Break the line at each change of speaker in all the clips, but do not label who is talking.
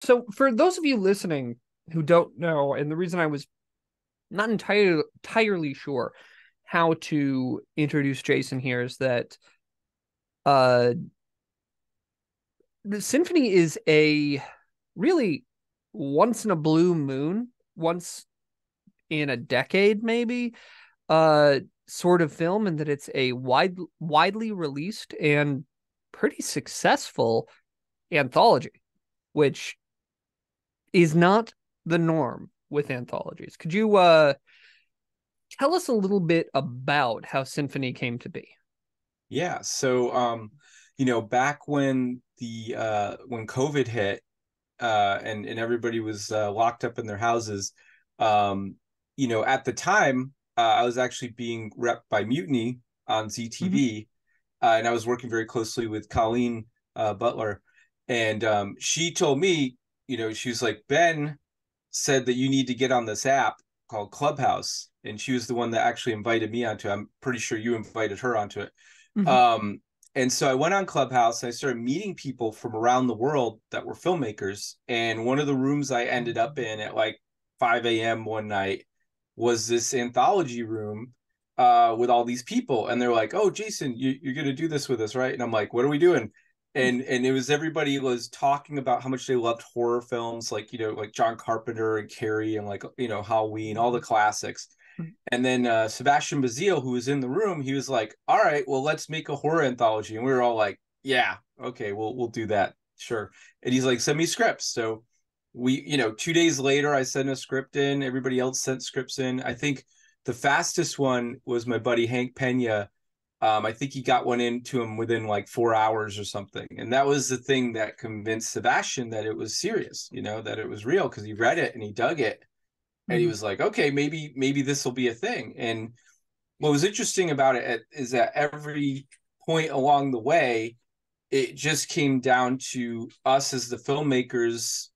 So, for those of you listening who don't know, and the reason I was not entirely sure how to introduce Jason here is that uh, the Symphony is a really once in a blue moon, once in a decade, maybe, sort of film, and that it's a widely released and pretty successful anthology, which is not the norm with anthologies. Could you tell us a little bit about how Symphony came to be?
Yeah. Back when the when COVID hit, and everybody was locked up in their houses, at the time, I was actually being repped by Mutiny on
Mm-hmm.
ZTV, and I was working very closely with Colleen Butler, and she told me, she was like, Ben said that you need to get on this app called Clubhouse, and she was the one that actually invited me onto it. I'm pretty sure you invited her onto it.
Mm-hmm.
Um, and so I went on Clubhouse and I started meeting people from around the world that were filmmakers. And one of the rooms I ended up in at like 5 a.m. one night was this anthology room with all these people. And they're like, "Oh, Jason, you're going to do this with us, right?" And I'm like, "What are we doing?" And it was everybody was talking about how much they loved horror films, like like John Carpenter and Carrie and like Halloween, all the classics. And then Sebastian Bazille, who was in the room, he was like, "All right, well, let's make a horror anthology." And we were all like, "Yeah, okay, we'll do that, sure." And he's like, "Send me scripts." So we, 2 days later, I sent a script in. Everybody else sent scripts in. I think the fastest one was my buddy Hank Pena. I think he got one into him within like 4 hours or something. And that was the thing that convinced Sebastian that it was serious, that it was real, because he read it and he dug it. And he
Mm-hmm.
was like, "Okay, maybe this will be a thing." And what was interesting about it is that every point along the way, it just came down to us as the filmmakers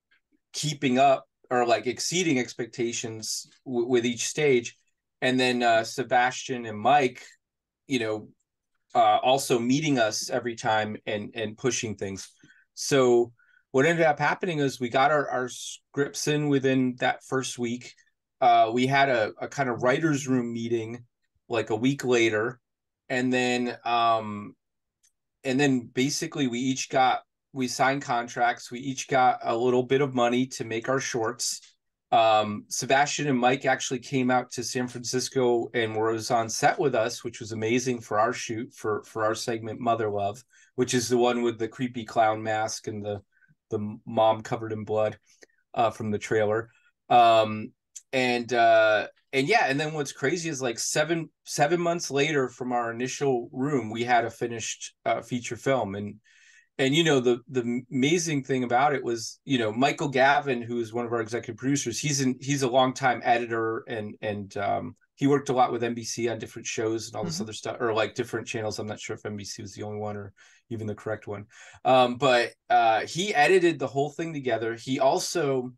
keeping up or like exceeding expectations with each stage. And then Sebastian and Mike, you know, also meeting us every time and pushing things. So what ended up happening is we got our scripts in within that first week. We had a kind of writers' room meeting like a week later, and then basically we signed contracts. We each got a little bit of money to make our shorts. Sebastian and Mike actually came out to San Francisco and was on set with us, which was amazing for our shoot for our segment Mother Love, which is the one with the creepy clown mask and the mom covered in blood from the trailer. Um, and yeah, and then what's crazy is like seven months later from our initial room, we had a finished feature film. And the amazing thing about it was, Michael Gavin, who is one of our executive producers, he's a longtime editor, and he worked a lot with NBC on different shows and all this
Mm-hmm.
other stuff, or like different channels. I'm not sure if NBC was the only one or even the correct one. But he edited the whole thing together. He also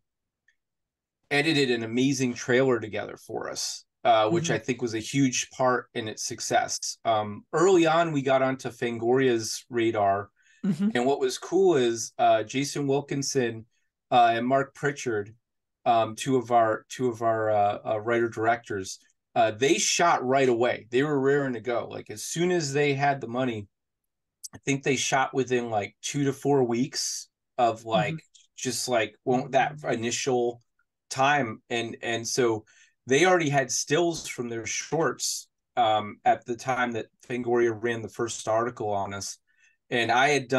edited an amazing trailer together for us, which
Mm-hmm.
I think was a huge part in its success. Early on, we got onto Fangoria's radar,
Mm-hmm.
and what was cool is Jason Wilkinson and Mark Pritchard, two of our writer directors. They shot right away. They were raring to go. Like as soon as they had the money, I think they shot within like 2 to 4 weeks of
Mm-hmm.
like just like that initial time, and so they already had stills from their shorts at the time that Fangoria ran the first article on us. And I had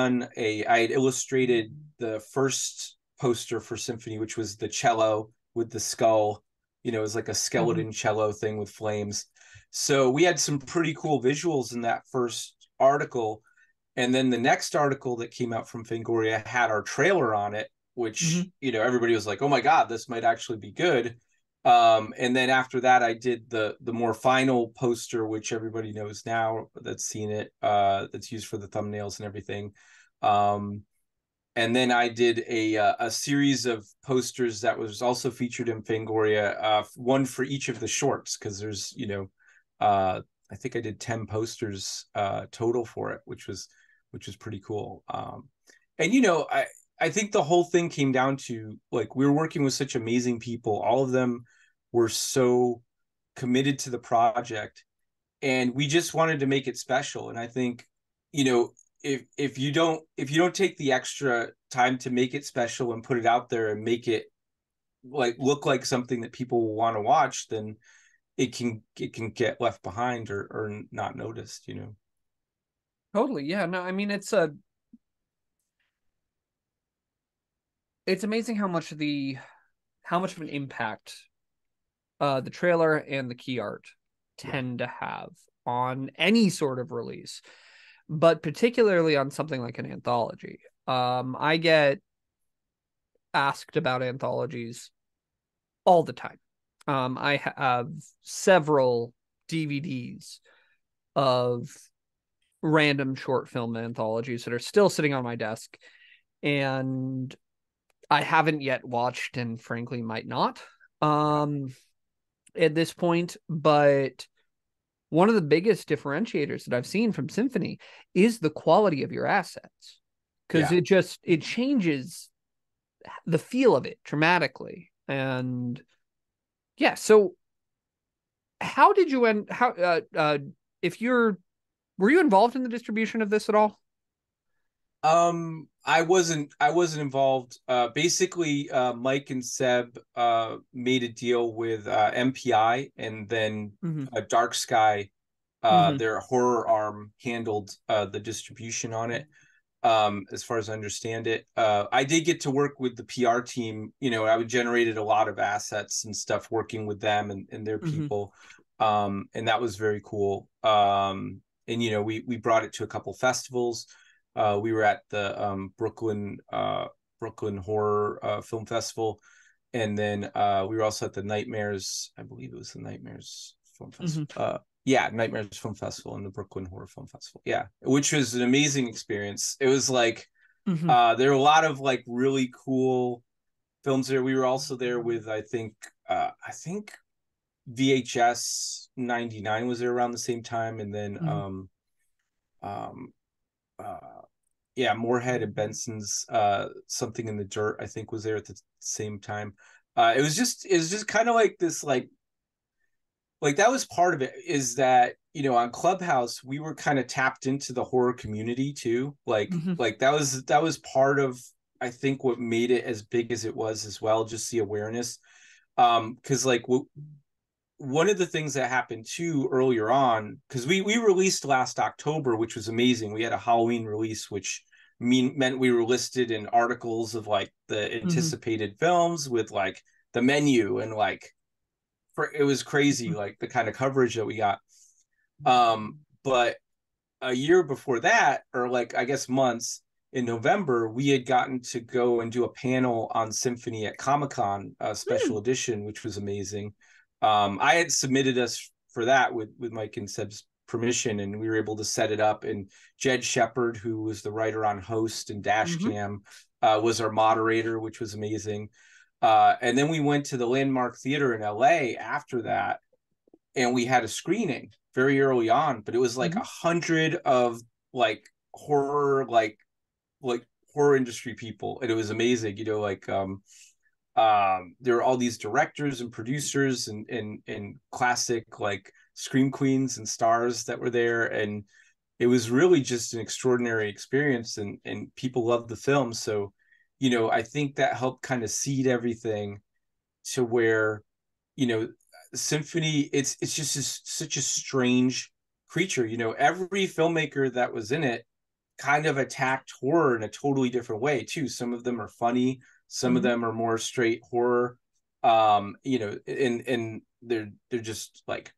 illustrated the first poster for Symphony, which was the cello with the skull. It was like a
Mm-hmm.
skeleton cello thing with flames. So we had some pretty cool visuals in that first article. And then the next article that came out from Fangoria had our trailer on it,
Mm-hmm.
which, everybody was like, "Oh my God, this might actually be good." And then after that, I did the more final poster, which everybody knows now that's seen it, that's used for the thumbnails and everything. Um, and then I did a series of posters that was also featured in Fangoria, one for each of the shorts, because there's, I think I did 10 posters total for it, which was pretty cool. And I think the whole thing came down to, like, we were working with such amazing people. All of them were so committed to the project, and we just wanted to make it special. And I think, you know, if you don't take the extra time to make it special and put it out there and make it like look like something that people will want to watch, then it can get left behind or not noticed, you know.
Totally. Yeah. No, I mean, it's amazing how much of an impact the trailer and the key art
Yeah.
tend to have on any sort of release, but particularly on something like an anthology. I get asked about anthologies all the time. I have several DVDs of random short film anthologies that are still sitting on my desk, and I haven't yet watched, and frankly might not
Yeah.
at this point. But one of the biggest differentiators that I've seen from Symphony is the quality of your assets, because
Yeah.
it changes the feel of it dramatically. And yeah, so how did you end how if you're were you involved in the distribution of this at all?
I wasn't involved. Basically, Mike and Seb made a deal with MPI, and then
Mm-hmm.
Dark Sky,
Mm-hmm.
their horror arm, handled the distribution on it. As far as I understand it, I did get to work with the PR team. You know, I generated a lot of assets and stuff working with them and their
Mm-hmm.
people, and that was very cool. And you know, we brought it to a couple festivals. We were at the Brooklyn Horror Film Festival, and then we were also at the Nightmares. I believe it was the Nightmares Film Festival.
Mm-hmm.
Yeah, Nightmares Film Festival and the Brooklyn Horror Film Festival. Yeah, which was an amazing experience. It was like
Mm-hmm.
there were a lot of like really cool films there. We were also there with I think VHS 99 was there around the same time, and then
Mm-hmm.
um uh yeah, Moorhead and Benson's Something in the Dirt, I think, was there at the same time. It was just kind of like this, like that was part of it, is that, you know, on Clubhouse we were kind of tapped into the horror community too,
Mm-hmm.
like that was part of, I think, what made it as big as it was as well, just the awareness. Because like one of the things that happened too earlier on, because we released last October, which was amazing. We had a Halloween release, which meant we were listed in articles of like the
Mm-hmm.
anticipated films with like the menu, and like it was crazy, like the kind of coverage that we got. But a year before that, or like I guess months, in November, we had gotten to go and do a panel on Symphony at Comic-Con,
Mm-hmm.
special edition, which was amazing. I had submitted us for that with Mike and Seb's permission, and we were able to set it up. And Jed Shepard, who was the writer on Host and
Mm-hmm.
Dashcam, was our moderator, which was amazing. And then we went to the Landmark Theater in LA after that, and we had a screening very early on, but it was like
Mm-hmm.
100 of like horror, like horror industry people, and it was amazing. You know, like there were all these directors and producers and classic like scream queens and stars that were there, and it was really just an extraordinary experience, and people loved the film. So, you know, I think that helped kind of seed everything to where, you know, Symphony, it's just such a strange creature. You know, every filmmaker that was in it kind of attacked horror in a totally different way too. Some of them are funny, some of
Mm-hmm.
them are more straight horror. You know, and they're just like,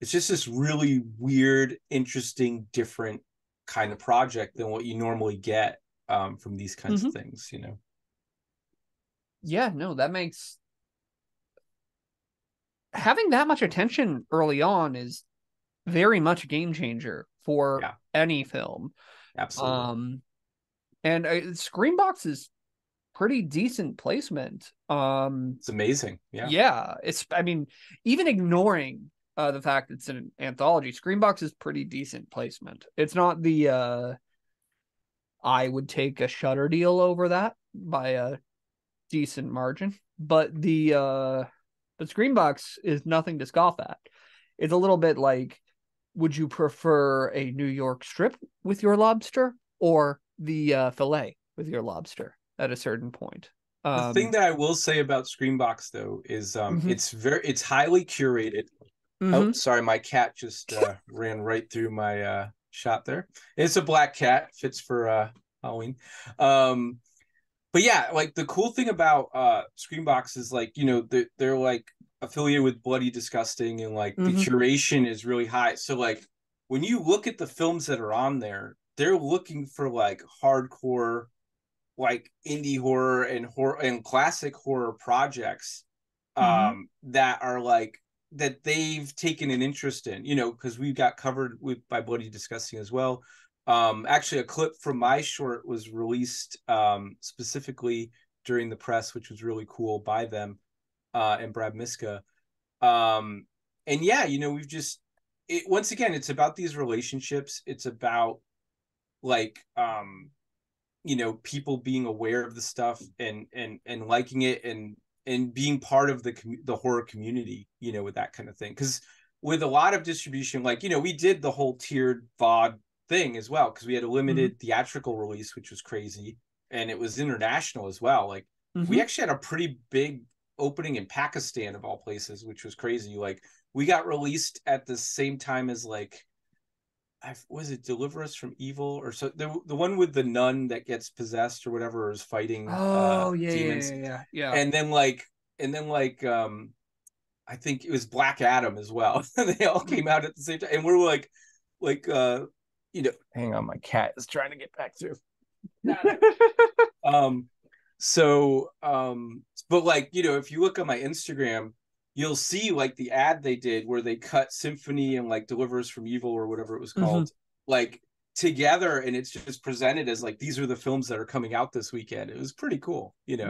it's just this really weird, interesting, different kind of project than what you normally get from these kinds of
Mm-hmm.
things, you know.
Yeah, no, that makes having that much attention early on is very much a game changer for
Yeah,
any film.
absolutely.
Um, and Screenbox is pretty decent placement.
It's amazing. Yeah.
Yeah, I mean, even ignoring the fact it's an anthology, Screenbox is pretty decent placement. It's not the I would take a Shutter deal over that by a decent margin. But the Screenbox is nothing to scoff at. It's a little bit like, would you prefer a New York strip with your lobster or the fillet with your lobster at a certain point?
The thing that I will say about Screenbox though is it's highly curated. Oh, sorry, my cat just ran right through my shot there. It's a black cat, fits for Halloween. But yeah, like the cool thing about Screenbox is like, you know, they're like affiliated with Bloody Disgusting, and like the curation is really high. So like when you look at the films that are on there, they're looking for like hardcore, like indie horror and classic horror projects that are like that they've taken an interest in, you know, because we got covered by Bloody Disgusting as well. Actually, a clip from my short was released specifically during the press, which was really cool, by them and Brad Miska. And yeah, you know, we've just once again, it's about these relationships. It's about like you know, people being aware of the stuff and liking it and being part of the horror community, you know, with that kind of thing. Because with a lot of distribution, like, you know, we did the whole tiered VOD thing as well, because we had a limited theatrical release, which was crazy, and it was international as well. Like we actually had a pretty big opening in Pakistan of all places, which was crazy. Like we got released at the same time as like, was it Deliver Us from Evil or so, the one with the nun that gets possessed or whatever, is fighting demons.
Yeah.
And then like I think it was Black Adam as well. They all came out at the same time, and we're like you know, hang on, my cat is trying to get back through. But like, you know, if you look on my Instagram, you'll see like the ad they did where they cut Symphony and like Deliver Us from Evil or whatever it was called, like together, and it's just presented as like, these are the films that are coming out this weekend. It was pretty cool, you know.